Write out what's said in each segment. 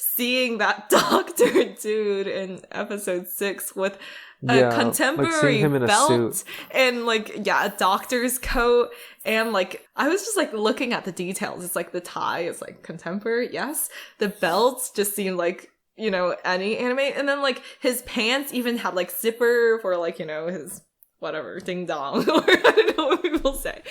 seeing that doctor dude in episode 6 with a contemporary him in a belt suit. and a doctor's coat, and I was just looking at the details. It's the tie is contemporary, yes. The belts just seemed like any anime, and then his pants even had zipper for his whatever ding dong, or I don't know what people say.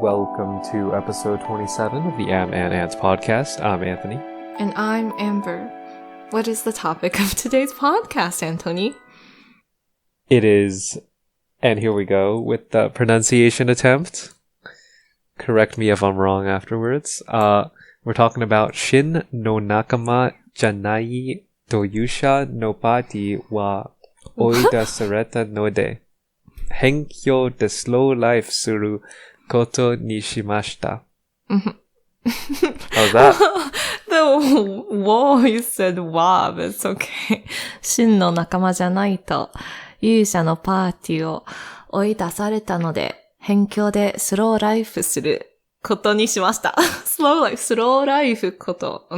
Welcome to episode 27 of the Amb Ant Podcast. I'm Anthony. And I'm Amber. What is the topic of today's podcast, Anthony? It is, and here we go with the pronunciation attempt. Correct me if I'm wrong afterwards. We're talking about Shin no nakama janai toyusha no party wa oida sareta node. Henkyo de slow life suru koto ni shimashita. How's that? The whoa, you said wow, but it's okay. 真の仲間じゃないと勇者のパーティーを追い出されたので、辺境でスローライフすることにしました。スローライフこと。ス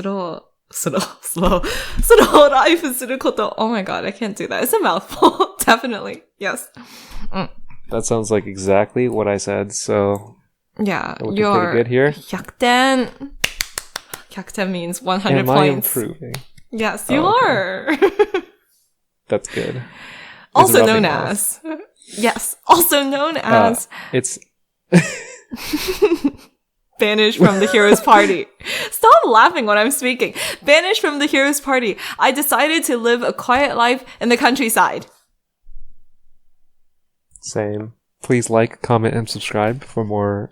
ローライフすること。Oh my god, I can't do that. It's a mouthful. Definitely. Yes. That sounds like exactly what I said, so yeah, you're pretty good here. 100点. 100点 means 100 Am I points. improving? Yes, you are. That's good. Also known as. Yes, also known as. It's Banished from the hero's party. Stop laughing when I'm speaking. Banished from the hero's party. I decided to live a quiet life in the countryside. Same. Please like, comment, and subscribe for more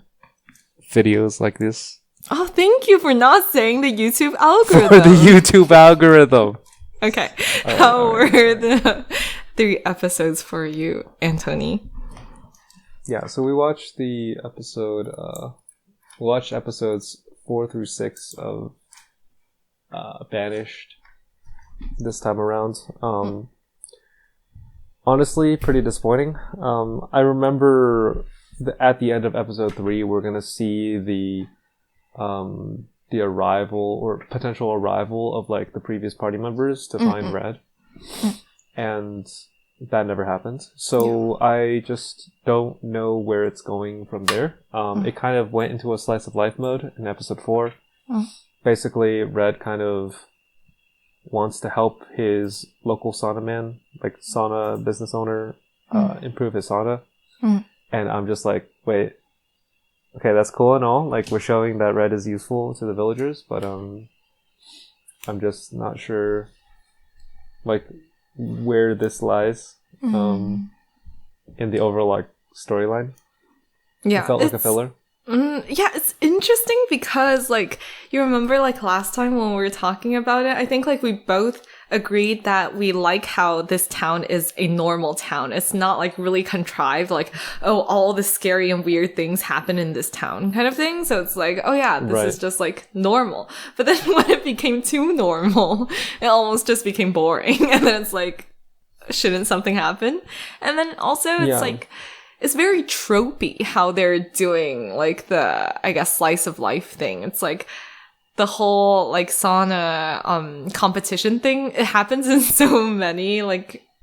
videos like this. Oh, thank you for not saying the YouTube algorithm. For the YouTube algorithm. Okay. How were the 3 episodes for you, Anthony? Yeah, so we watched episodes 4 through 6 of Banished this time around. Honestly, pretty disappointing. I remember at the end of episode 3, we're gonna see the arrival or potential arrival of the previous party members to find Red, and that never happened. So I just don't know where it's going from there. It kind of went into a slice of life mode in episode 4. Basically, Red kind of wants to help his local sauna man, sauna business owner, improve his sauna. And I'm just wait, okay, that's cool and all. We're showing that Red is useful to the villagers, but I'm just not sure, where this lies, in the overall storyline. Yeah, it felt like a filler. Yeah, it's interesting because, you remember, last time when we were talking about it, I think, we both agreed that we like how this town is a normal town. It's not, really contrived, all the scary and weird things happen in this town kind of thing. So it's oh yeah, this is just, normal. But then when it became too normal, it almost just became boring. And then it's shouldn't something happen? And then also it's it's very tropey how they're doing the, I guess, slice of life thing. It's the whole sauna competition thing. It happens in so many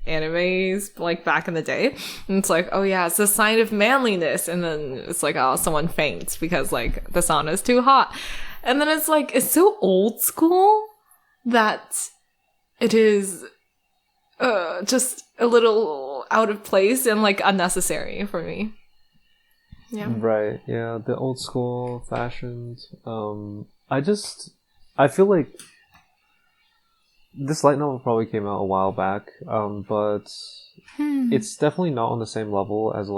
animes back in the day. And it's oh yeah, it's a sign of manliness. And then it's oh, someone faints because the sauna is too hot. And then it's it's so old school that it is just a little out of place and unnecessary for me. Yeah. Right. Yeah. The old school fashioned. I feel like this light novel probably came out a while back. But it's definitely not on the same level as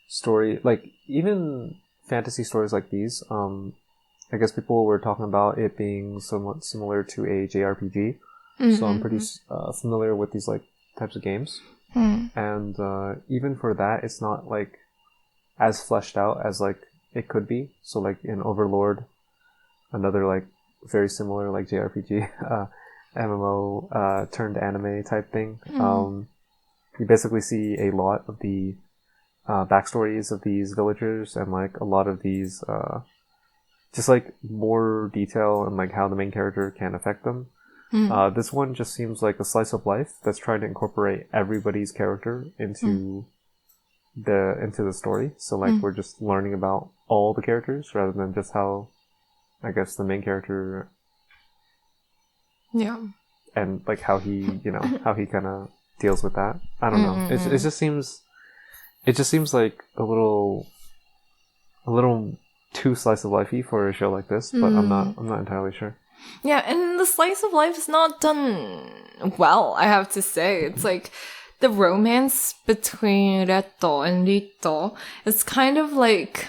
story, even fantasy stories like these. I guess people were talking about it being somewhat similar to a JRPG. So I'm pretty familiar with these types of games, and even for that, it's not as fleshed out as it could be. So in Overlord, another very similar JRPG, MMO turned anime type thing. you basically see a lot of the backstories of these villagers and like a lot of these just like more detail and like how the main character can affect them. This one just seems like a slice of life that's trying to incorporate everybody's character into the story. So like we're just learning about all the characters rather than just how, I guess, the main character. Yeah. And like how he, you know, how he kind of deals with that. I don't know. It just seems like a little too slice of lifey for a show like this. But I'm not entirely sure. Yeah, and the slice of life is not done well, I have to say. It's like the romance between Reto and Rito is kind of like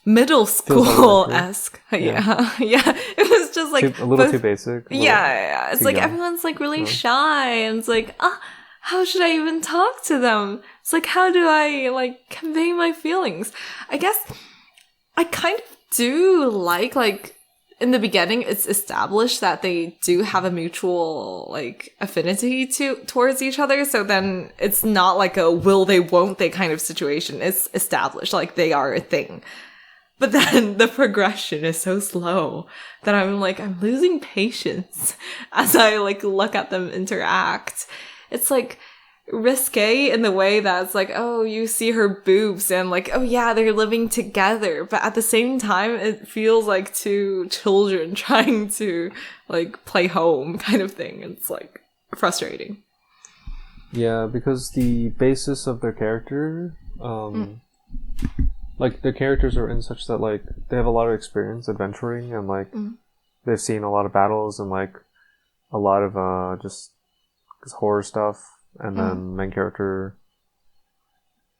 middle school-esque. Yeah. It was just like a little too basic. Yeah. It's like young. everyone's like really shy, and it's like, how should I even talk to them? It's like, how do I like convey my feelings? I guess I kind of do like in the beginning, it's established that they do have a mutual like affinity towards each other. So then it's not like a will they, won't they kind of situation. It's established like they are a thing. But then the progression is so slow that I'm losing patience as I like look at them interact. It's like risque in the way that it's like, oh, you see her boobs and like, oh yeah, they're living together. But at the same time, it feels like two children trying to like play home kind of thing. It's like frustrating. Yeah, because the basis of their character, like their characters are in such that like they have a lot of experience adventuring and like they've seen a lot of battles and like a lot of just horror stuff. And then main character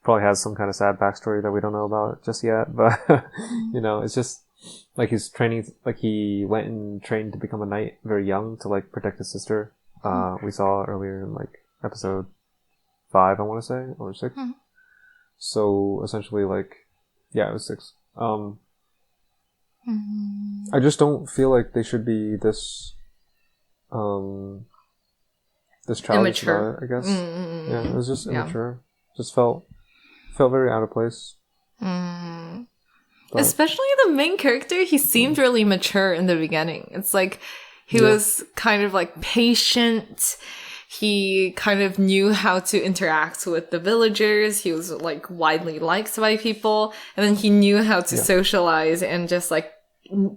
probably has some kind of sad backstory that we don't know about just yet. But, you know, it's just like he's training, like he went and trained to become a knight very young to like protect his sister. We saw earlier in like episode 5, I want to say, or 6. So essentially like, yeah, it was 6. I just don't feel like they should be this childish about it, I guess. Yeah, it was just immature. Just felt very out of place. Especially the main character, he seemed really mature in the beginning. It's like he was kind of like patient. He kind of knew how to interact with the villagers. He was like widely liked by people. And then he knew how to socialize and just like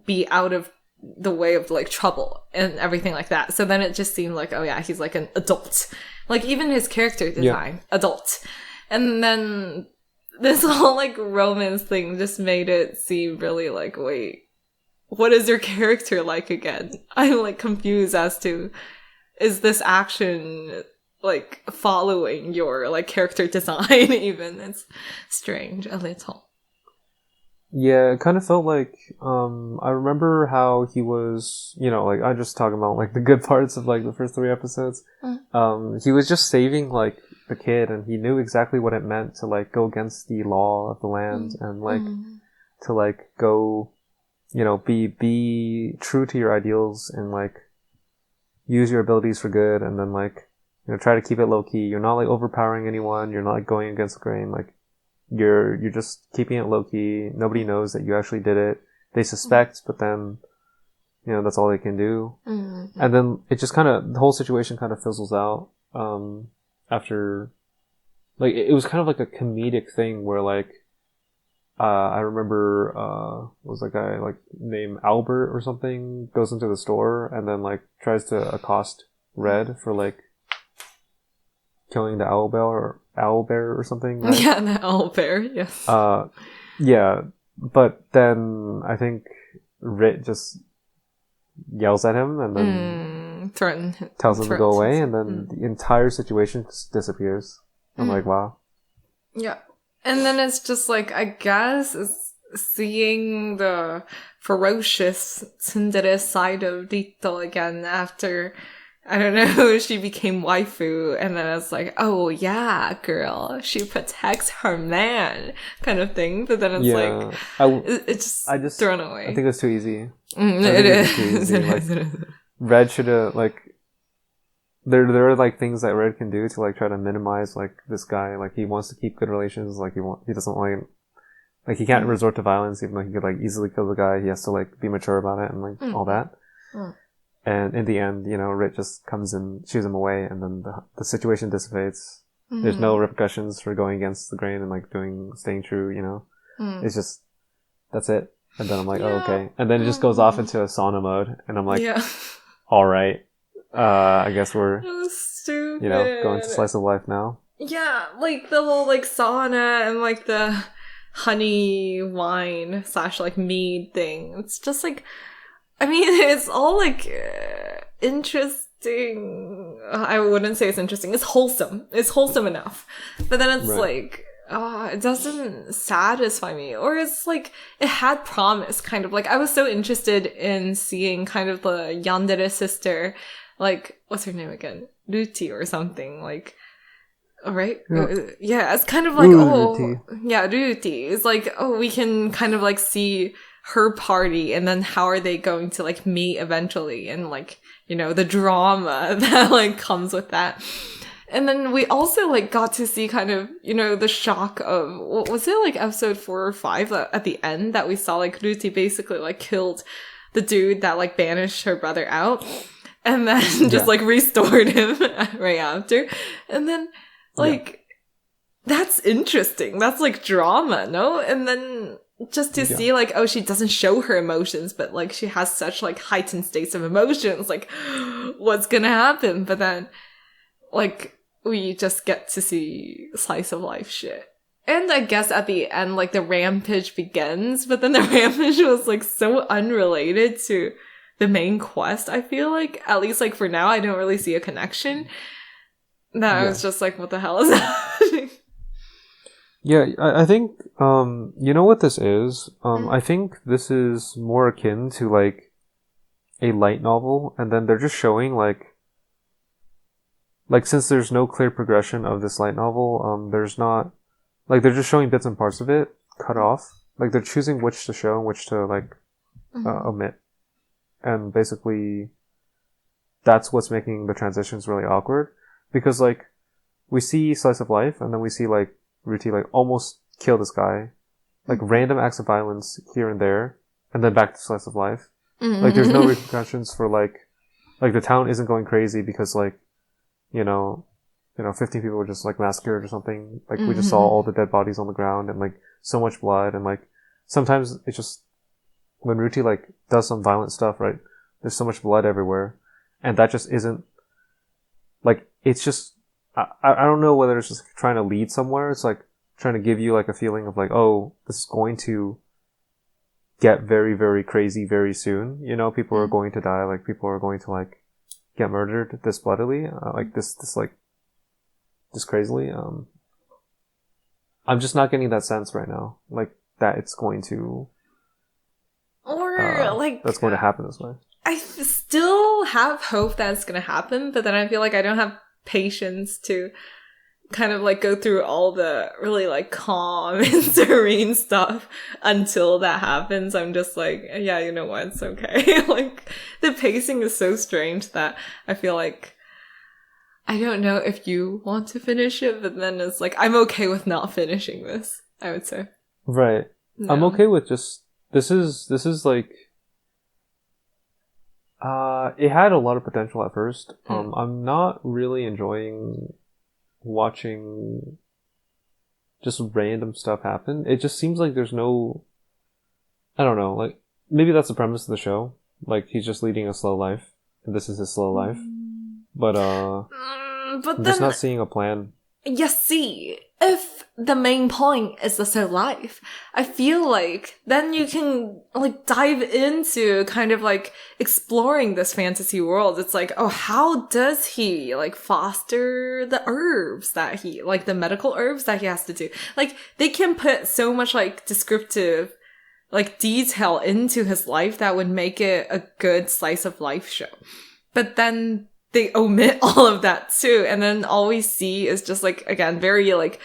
be out of the way of like trouble and everything like that. So then it just seemed like, oh yeah, he's like an adult. Like even his character design, adult. And then this whole like romance thing just made it seem really like, wait, what is your character like again? I'm like confused as to, is this action like following your like character design even? It's strange a little. Yeah, it kind of felt like, I remember how he was, you know, like, I'm just talking about, like, the good parts of, like, the first 3 episodes. He was just saving, like, the kid, and he knew exactly what it meant to, like, go against the law of the land, and, like, to, like, go, you know, be true to your ideals, and, like, use your abilities for good, and then, like, you know, try to keep it low-key. You're not, like, overpowering anyone, you're not, like, going against the grain, like, you're just keeping it low key. Nobody knows that you actually did it. They suspect, but then, you know, that's all they can do. And then it just kind of, the whole situation kind of fizzles out, after, like, it was kind of like a comedic thing where, like, I remember, was a guy, like, named Albert or something, goes into the store and then, like, tries to accost Red for, like, killing the owl bear or something, right? Yeah, the owl bear, yes. Yeah, but then I think Rit just yells at him and then tells him to go away, and then the entire situation just disappears. I'm like, wow. Yeah. And then it's just like, I guess, it's seeing the ferocious tsundere side of Rito again after, I don't know, she became waifu, and then it's like, oh yeah, girl, she protects her man, kind of thing. But then it's it's just thrown away. I think it's too easy. It is. Red should have, like, there are like things that Red can do to like try to minimize like this guy. Like he wants to keep good relations. Like he doesn't like he can't resort to violence, even though he could like easily kill the guy. He has to like be mature about it and like all that. And in the end, you know, Rit just comes and shoos him away, and then the situation dissipates. There's no repercussions for going against the grain and like staying true. You know, it's just that's it. And then I'm like, oh, okay. And then it just goes off into a sauna mode, and I'm like, all right. I guess we're, stupid. You know, going to slice of life now. Yeah, like the whole like sauna and like the honey wine / like mead thing. It's just like, I mean, it's all like interesting. I wouldn't say it's interesting. It's wholesome. It's wholesome enough. But then it's like, it doesn't satisfy me. Or it's like, it had promise, kind of. Like, I was so interested in seeing kind of the yandere sister, like, what's her name again? Ruti or something, like, right? Yeah, it's kind of like, Ruti. Ruti. It's like, we can kind of like see her party, and then how are they going to like meet eventually, and like, you know, the drama that like comes with that. And then we also like got to see kind of, you know, the shock of, was it like episode 4 or 5 at the end that we saw like Ruti basically like killed the dude that like banished her brother out, and then just like restored him right after. And then like, that's interesting. That's like drama, no? And then just to see like, she doesn't show her emotions, but like she has such like heightened states of emotions, like what's gonna happen? But then like we just get to see slice of life shit. And I guess at the end, like the rampage begins, but then the rampage was like so unrelated to the main quest. I feel like, at least like for now, I don't really see a connection. That I was just like, what the hell is happening? Yeah, I think, you know what this is? I think this is more akin to like a light novel, and then they're just showing like since there's no clear progression of this light novel, there's not, like they're just showing bits and parts of it cut off. Like they're choosing which to show and which to like omit. And basically that's what's making the transitions really awkward. Because like we see slice of life, and then we see like Ruti like almost kill this guy. Like random acts of violence here and there, and then back to slice of life. Like there's no repercussions for like the town isn't going crazy because like, you know, 15 people were just like massacred or something. Like we just saw all the dead bodies on the ground and like so much blood, and like sometimes it's just when Ruti like does some violent stuff, right? There's so much blood everywhere, and that just isn't like, it's just, I don't know whether it's just trying to lead somewhere. It's like trying to give you like a feeling of like, oh, this is going to get very, very crazy very soon. You know, people are going to die. Like people are going to like get murdered this bloodily, like this crazily. I'm just not getting that sense right now, like that it's going to, or like that's going to happen this way. I still have hope that it's going to happen, but then I feel like I don't have patience to kind of like go through all the really like calm and serene stuff until that happens. I'm just like, yeah, you know what, it's okay. Like the pacing is so strange that I feel like, I don't know if you want to finish it, but then it's like, I'm okay with not finishing this, I would say. Right. No. I'm okay with just, this is like, it had a lot of potential at first. I'm not really enjoying watching just random stuff happen. It just seems like there's no, I don't know, like maybe that's the premise of the show. Like he's just leading a slow life, and this is his slow life. But I'm just not seeing a plan. You see, if the main point is the slow life, I feel like then you can like dive into kind of like exploring this fantasy world. It's like, oh, how does he like foster the herbs that he, like the medical herbs that he has to do? Like they can put so much like descriptive like detail into his life that would make it a good slice of life show. But then they omit all of that too, and then all we see is just like, again, very like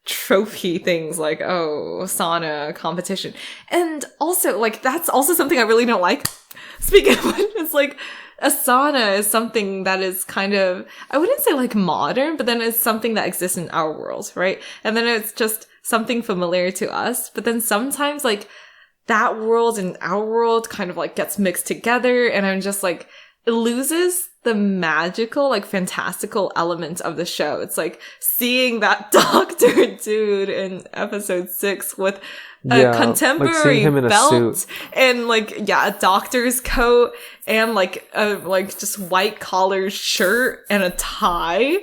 trophy things like, oh, sauna competition. And also like that's also something I really don't like. Speaking of which, it's like Asana is something that is kind of, I wouldn't say like modern, but then it's something that exists in our world, right? And then it's just something familiar to us. But then sometimes like that world and our world kind of like gets mixed together, and I'm just like, it loses the magical, like fantastical element of the show. It's like seeing that doctor dude in episode 6 with a contemporary like belt and like, a doctor's coat and like a like just white collar shirt and a tie.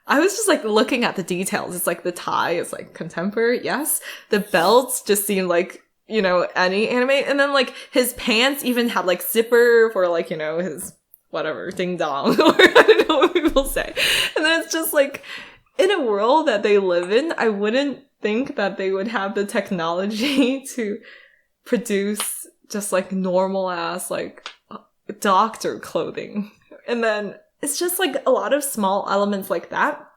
I was just like looking at the details. It's like the tie is like contemporary, yes. The belts just seemed like, you know, any anime. And then like his pants even had like zipper for like, you know, his whatever, ding dong, or I don't know what people say. And then it's just like, in a world that they live in, I wouldn't think that they would have the technology to produce just like normal ass like doctor clothing. And then it's just like a lot of small elements like that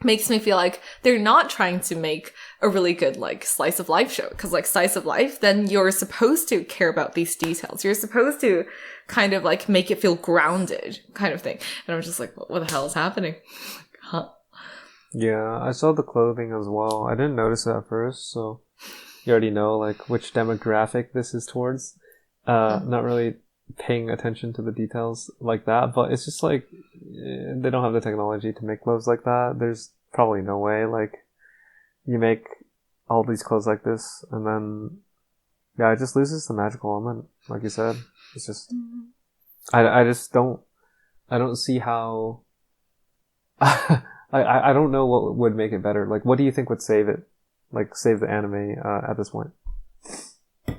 makes me feel like they're not trying to make a really good like slice of life show. Because like slice of life, then you're supposed to care about these details. You're supposed to kind of like make it feel grounded kind of thing. And I'm just like, what the hell is happening? Huh? Yeah, I saw the clothing as well. I didn't notice it at first, so you already know like which demographic this is towards. Not really paying attention to the details like that, but it's just like they don't have the technology to make clothes like that. There's probably no way like you make all these clothes like this and then it just loses the magical element, like you said. It's just I don't see how I don't know what would make it better. Like, what do you think would save it? Like, save the anime at this point?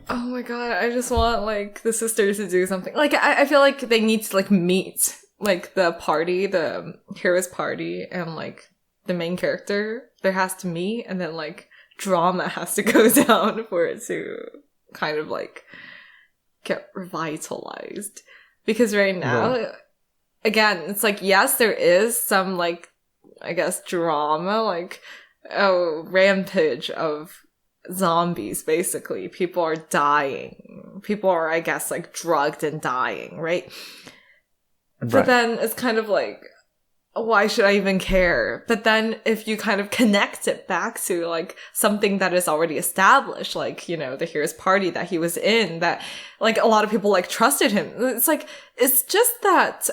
Oh my god, I just want, like, the sisters to do something. Like, I feel like they need to, like, meet, like, the party, the hero's party, and, like, the main character. There has to meet, and then, like, drama has to go down for it to kind of, like, get revitalized. Because right now, again, it's like, yes, there is some, like, I guess drama, like a rampage of zombies, basically. People are dying. People are, I guess, like drugged and dying, right? But then it's kind of like, why should I even care? But then if you kind of connect it back to like something that is already established, like, you know, the hero's party that he was in, that like a lot of people like trusted him. It's like, it's just that,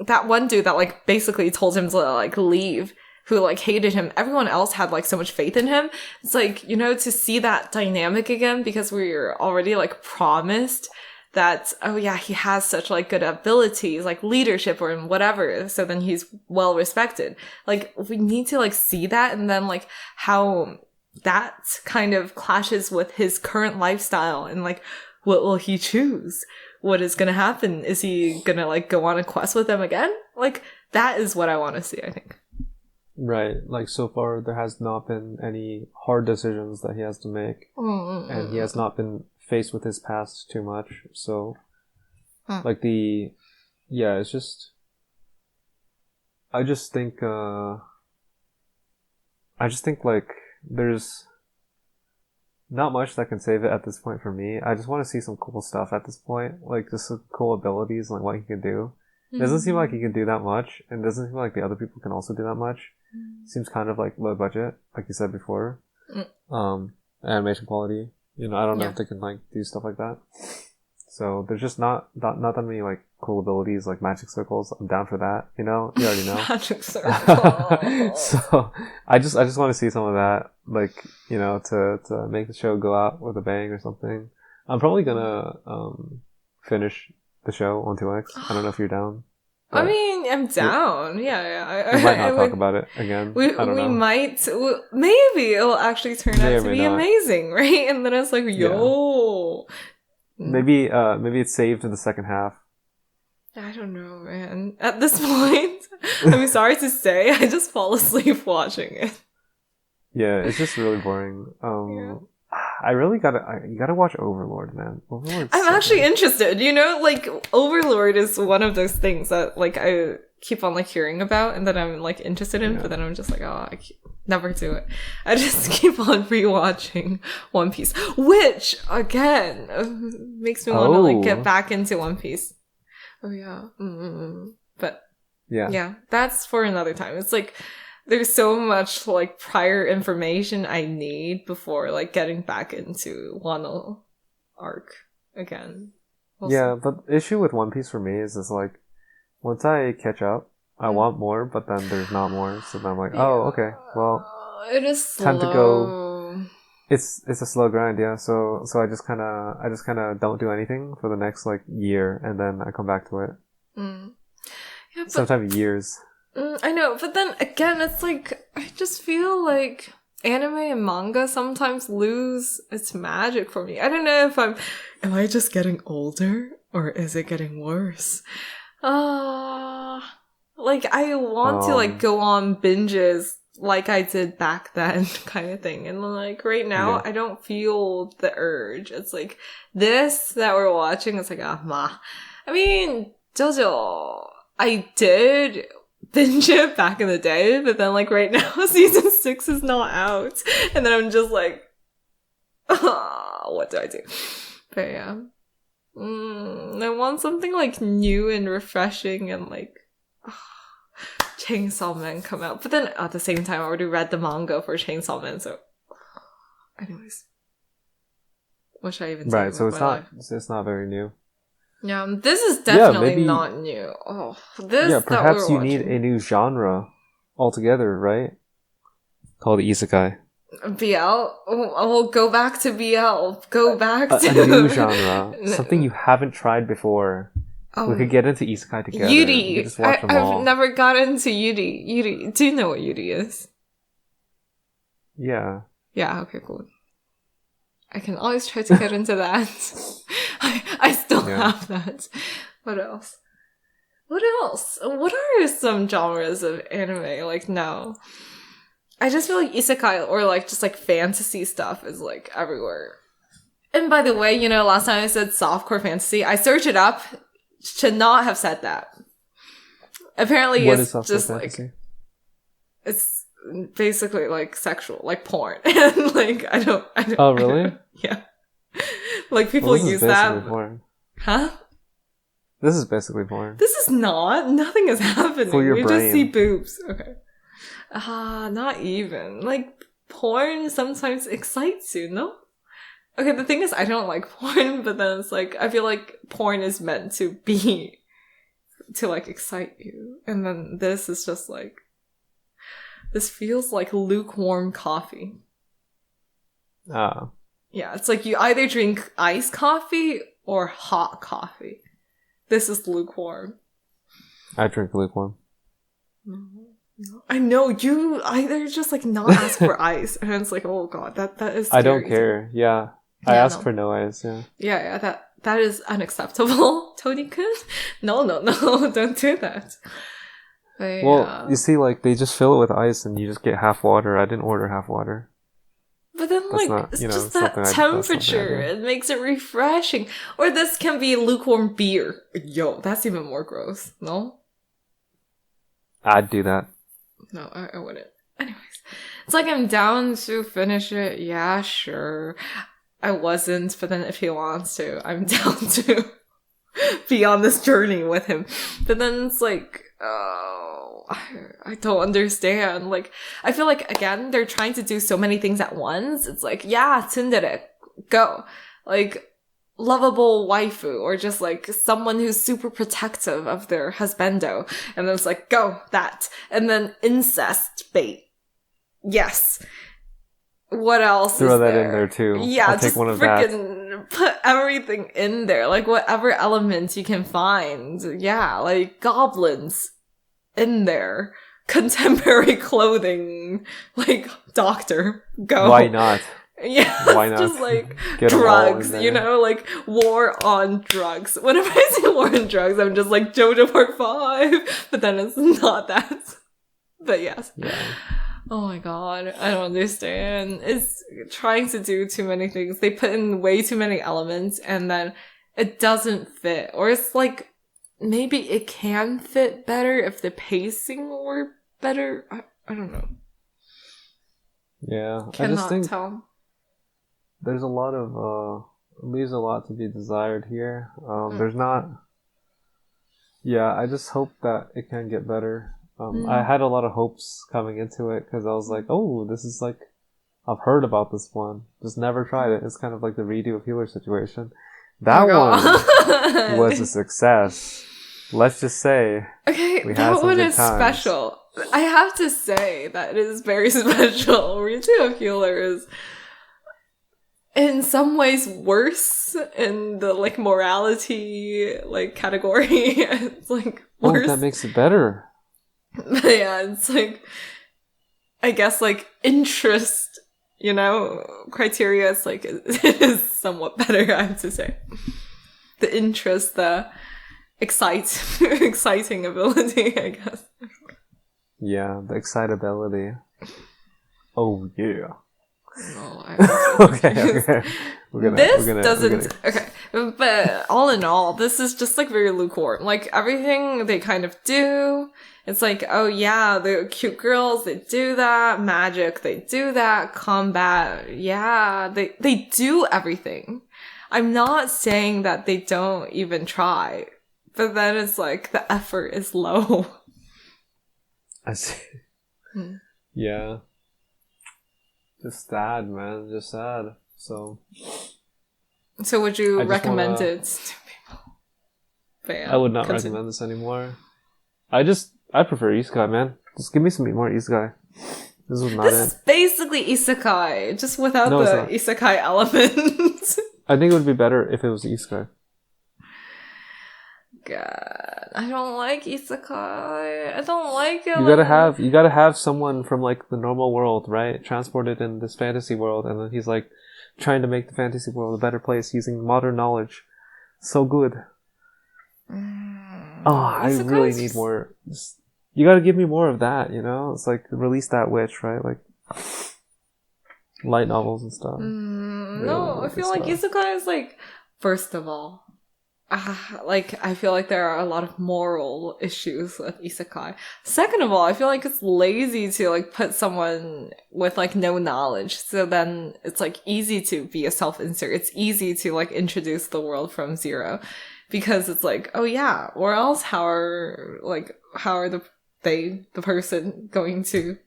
that one dude that like basically told him to like leave, who like hated him. Everyone else had like so much faith in him. It's like, you know, to see that dynamic again, because we're already like promised that, oh yeah, he has such like good abilities, like leadership or whatever, so then he's well respected. Like, we need to like see that, and then like how that kind of clashes with his current lifestyle, and like what will he choose? What is gonna happen? Is he gonna like go on a quest with them again? Like, that is what I want to see, I think. Right, like so far there has not been any hard decisions that he has to make, and he has not been faced with his past too much, so like it's just, I just think like there's not much that can save it at this point for me. I just want to see some cool stuff at this point, like just some cool abilities, like what he can do. It doesn't seem like he can do that much, and it doesn't seem like the other people can also do that much. Seems kind of like low budget, like you said before. Animation quality, you know, I don't know if they can like do stuff like that. So there's just not that many like cool abilities, like magic circles. I'm down for that, you know. You already know. Magic circles. So I just want to see some of that, like, you know, to make the show go out with a bang or something. I'm probably gonna finish the show on 2X. I don't know if you're down. I mean, I'm down. Yeah. We might not talk about it again. We might. Maybe it'll actually turn out to be amazing, right? And then it's like, yo. Yeah. Maybe it's saved in the second half. I don't know, man. At this point, I'm sorry to say, I just fall asleep watching it. Yeah, it's just really boring. I really you gotta watch Overlord, man. I'm actually interested, you know, like Overlord is one of those things that like I keep on like hearing about and that I'm like interested in, but then I'm just like, oh, I never do it. I just keep on rewatching One Piece, which again makes me want to like get back into One Piece. Oh yeah. But Yeah. yeah, that's for another time. It's like there's so much like prior information I need before like getting back into Wano arc again. Yeah, but the issue with One Piece for me is like once I catch up, I want more, but then there's not more. So then I'm like, oh, okay, well, it is slow. time to go. It's a slow grind, yeah. So I just kind of don't do anything for the next like year, and then I come back to it. Yeah, but sometimes years. I know, but then again, it's like I just feel like anime and manga sometimes lose its magic for me. I don't know if am I just getting older or is it getting worse? Like I want to like go on binges like I did back then kind of thing. And like right now, I don't feel the urge. It's like this that we're watching, it's like, ma. I mean, JoJo, I did binge it back in the day, but then like right now, season 6 is not out. And then I'm just like, what do I do? But yeah. I want something like new and refreshing and like Chainsaw Man come out. But then at the same time, I already read the manga for Chainsaw Man, so anyways. What should I even say? Right, so it's not very new. Yeah, this is definitely not new. Oh, this. Yeah, perhaps you need a new genre altogether, right? Called isekai. BL? We'll go back to BL. Go back to a new genre. Something you haven't tried before. We could get into isekai together. Yuri. I've never got into Yuri. Yuri. Do you know what Yuri is? Yeah. Yeah, okay, cool. I can always try to get into that. I still have that. What else? What are some genres of anime? Like, no. I just feel like isekai or like just like fantasy stuff is like everywhere. And by the way, last time I said softcore fantasy, I searched it up. Should not have said that. Apparently what it's just fantasy? Like it's basically like sexual, like porn. And like I don't Oh really? Yeah. Like people use that. Porn. Huh? This is basically porn. This is not. Nothing is happening. For your we brain. Just see boobs. Okay. Not even. Like porn sometimes excites you, no? Okay, the thing is I don't like porn, but then it's like I feel like porn is meant to like excite you. And then this is just like this feels like lukewarm coffee. Yeah, it's like you either drink iced coffee or hot coffee. This is lukewarm. I drink lukewarm. No. I know, you either just like not ask for ice, and it's like, oh god, that is scary. I don't care, yeah. I ask for no ice, yeah. Yeah, that is unacceptable, Tony-kun. No, don't do that. But, well, you see, like, they just fill it with ice and you just get half water. I didn't order half water. But then, like, it's just that temperature. It makes it refreshing. Or this can be lukewarm beer. Yo, that's even more gross, no? I'd do that. No, I wouldn't. Anyways, it's like I'm down to finish it. Yeah, sure. I wasn't, but then if he wants to, I'm down to be on this journey with him. But then it's like, I don't understand. Like, I feel like, again, they're trying to do so many things at once. It's like, yeah, tsundere, go. Like, lovable waifu, or just like someone who's super protective of their husbando. And then it's like, go, that. And then incest bait. Yes. What else Throw is that there? in there too. Yeah, I'll take one of that. Put everything in there. Like, whatever elements you can find. Yeah, like goblins in there. Contemporary clothing. Like, doctor, go. Why not? Yeah, why not? Just like drugs, like war on drugs. Whenever I say war on drugs, I'm just like JoJo Part 5, but then it's not that. But yes. Yeah. Oh my god, I don't understand. It's trying to do too many things. They put in way too many elements and then it doesn't fit. Or it's like, maybe it can fit better if the pacing were better. I don't know. Yeah, Cannot I just think tell. There's a lot of leaves a lot to be desired here. There's not Yeah, I just hope that it can get better. I had a lot of hopes coming into it because I was like, oh, this is like, I've heard about this one, just never tried it. It's kind of like the redo of Healer situation. That one was a success. Let's just say. Okay, that one is special. I have to say that it is very special. Redo of Healer is in some ways worse in the like morality like category. It's like worse. Oh, that makes it better. But yeah, it's like, I guess like interest, you know, criteria. It's like it is somewhat better. I have to say, the interest, the exciting ability, I guess. Yeah, the excitability. Oh yeah. No, okay. Okay, but all in all, this is just like very lukewarm. Like everything they kind of do, it's like, oh yeah, the cute girls, they do that. Magic, they do that. Combat, yeah, they do everything. I'm not saying that they don't even try, but then it's like the effort is low. I see. Yeah. Just sad, man. Just sad. So would you recommend it to people? But yeah, I would not recommend this anymore. I prefer Isekai, man. Just give me some more Isekai. This was not it. This is basically Isekai, just without the Isekai element. I think it would be better if it was Isekai. God, I don't like Isekai. I don't like it. You gotta have someone from like the normal world, right? Transported in this fantasy world, and then he's like trying to make the fantasy world a better place using modern knowledge. So good. I really need more. You gotta give me more of that, you know? It's like, release that witch, right? Like, light novels and stuff. No, I feel like Isekai is like, first of all, like, I feel like there are a lot of moral issues with Isekai. Second of all, I feel like it's lazy to like put someone with like no knowledge. So then it's like easy to be a self-insert. It's easy to like introduce the world from zero. Because it's like, oh yeah, or else how are the person going to,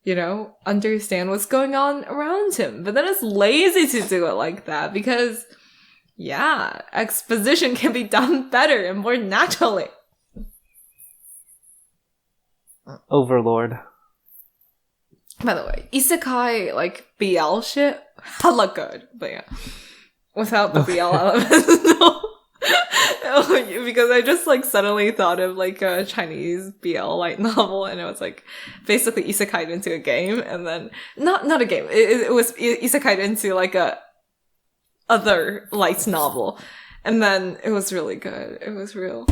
you know, understand what's going on around him? But then it's lazy to do it like that because, yeah, exposition can be done better and more naturally. Overlord. By the way, Isekai, like, BL shit, hella good. But yeah, without the BL elements, no. Because I just like suddenly thought of like a Chinese BL light novel, and it was like basically isekai'd into a game, and then not a game. It was isekai'd into like a other light novel, and then it was really good. It was real.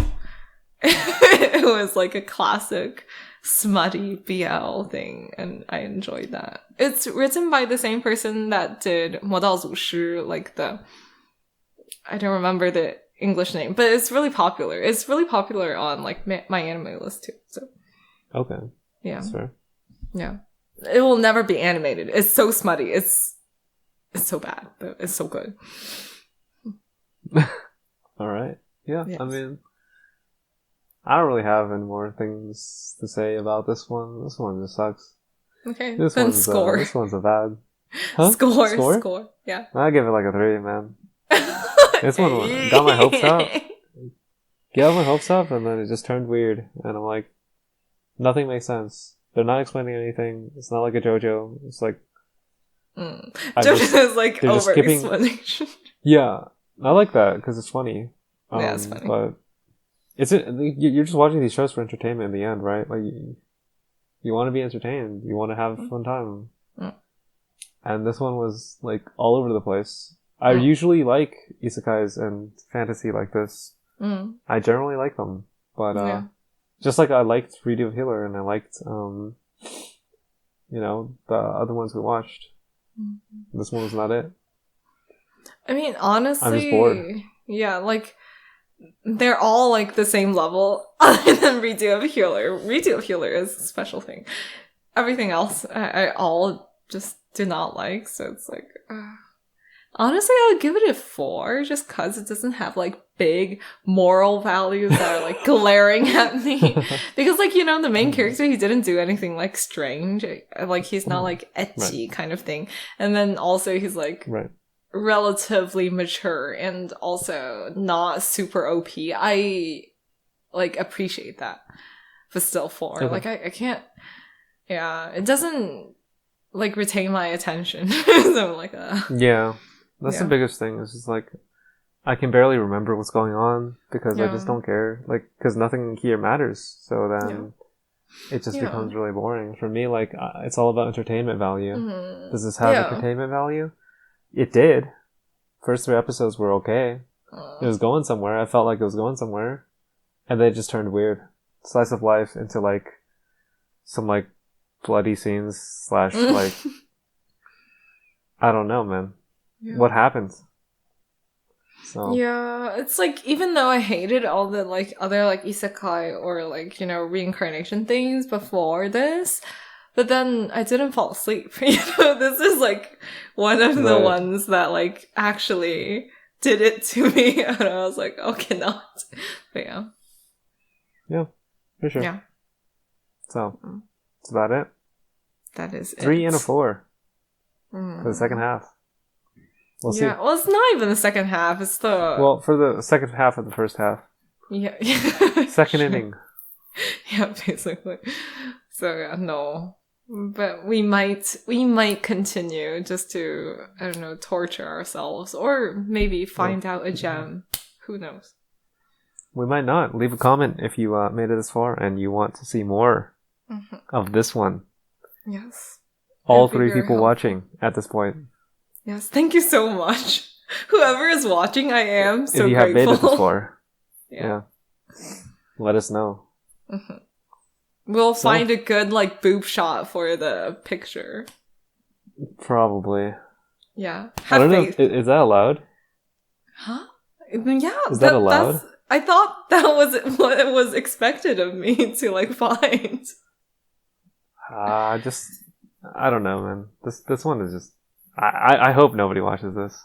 It was like a classic smutty BL thing, and I enjoyed that. It's written by the same person that did 魔道祖师, like I don't remember the English name, but it's really popular. It's really popular on like my anime list too. So okay, yeah, that's fair. Yeah, it will never be animated. It's so smutty. It's so bad, but it's so good. All right. Yeah, yes. I mean, I don't really have any more things to say about this one. This one just sucks. Okay, this then one's score. This one's a bad. Huh? Score. Yeah. I give it like a 3, man. This one got my hopes up. Got my hopes up, and then it just turned weird. And I'm like, nothing makes sense. They're not explaining anything. It's not like a JoJo. It's like JoJo is like over explanation. Yeah, I like that because it's funny. Yeah, it's funny. But you're just watching these shows for entertainment in the end, right? Like you want to be entertained. You want to have a fun time. And this one was like all over the place. I usually like isekais and fantasy like this. I generally like them, but just like I liked Redo of Healer, and I liked you know, the other ones we watched. This one was not it. I mean, honestly, I'm just bored. Yeah, like they're all like the same level, other than Redo of Healer. Redo of Healer is a special thing. Everything else, I all just do not like. So it's like. Honestly, I would give it a 4 just because it doesn't have like big moral values that are like glaring at me. Because like, you know, the main character, he didn't do anything like strange. Like he's not like ecchi kind of thing. And then also he's like relatively mature and also not super OP. I like appreciate that. But still like I can't, it doesn't like retain my attention. So like yeah, that's the biggest thing. It's just like I can barely remember what's going on because I just don't care. Like, because nothing here matters. So then it just becomes really boring. For me, like, it's all about entertainment value. Does this have entertainment value? It did. First 3 episodes were okay. It was going somewhere. I felt like it was going somewhere. And then it just turned weird. Slice of life into, like, some, like, bloody scenes / like, I don't know, man. What happens? So. Yeah, it's like, even though I hated all the like other like isekai or like, you know, reincarnation things before this, but then I didn't fall asleep. You know, this is like one of the ones that like actually did it to me, and I was like, okay, not. But yeah, for sure. Yeah. So that's about it. That is 3 and a 4 for the second half. We'll see. Well, it's not even the second half. It's the... Well, for the second half of the first half. Yeah. Second inning. Yeah, basically. So, yeah, no. But we might continue just to, I don't know, torture ourselves. Or maybe find out a gem. Who knows? We might not. Leave a comment if you made it this far and you want to see more of this one. Yes. All 3 people watching at this point. Yes, thank you so much. Whoever is watching, I am so grateful. If you have made it this far, let us know. We'll find a good like boob shot for the picture. Probably. Yeah. I don't know. Is that allowed? Huh? Yeah. Is that allowed? I thought that was what was expected of me to like find. I don't know, man. This one is just. I hope nobody watches this.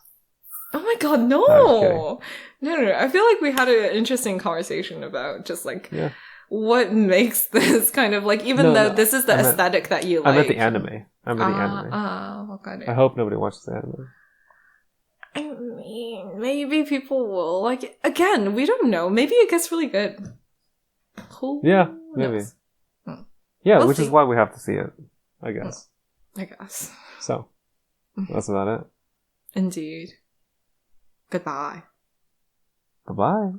Oh my god, no! No. I feel like we had an interesting conversation about just like what makes this kind of like, even though this is the aesthetic that you like. I meant the anime. The anime. Okay. I hope nobody watches the anime. I mean, maybe people will like it. Again, we don't know. Maybe it gets really good. Yeah, maybe. Yeah, which is why we have to see it, I guess. So. That's about it. Indeed. Goodbye. Bye-bye.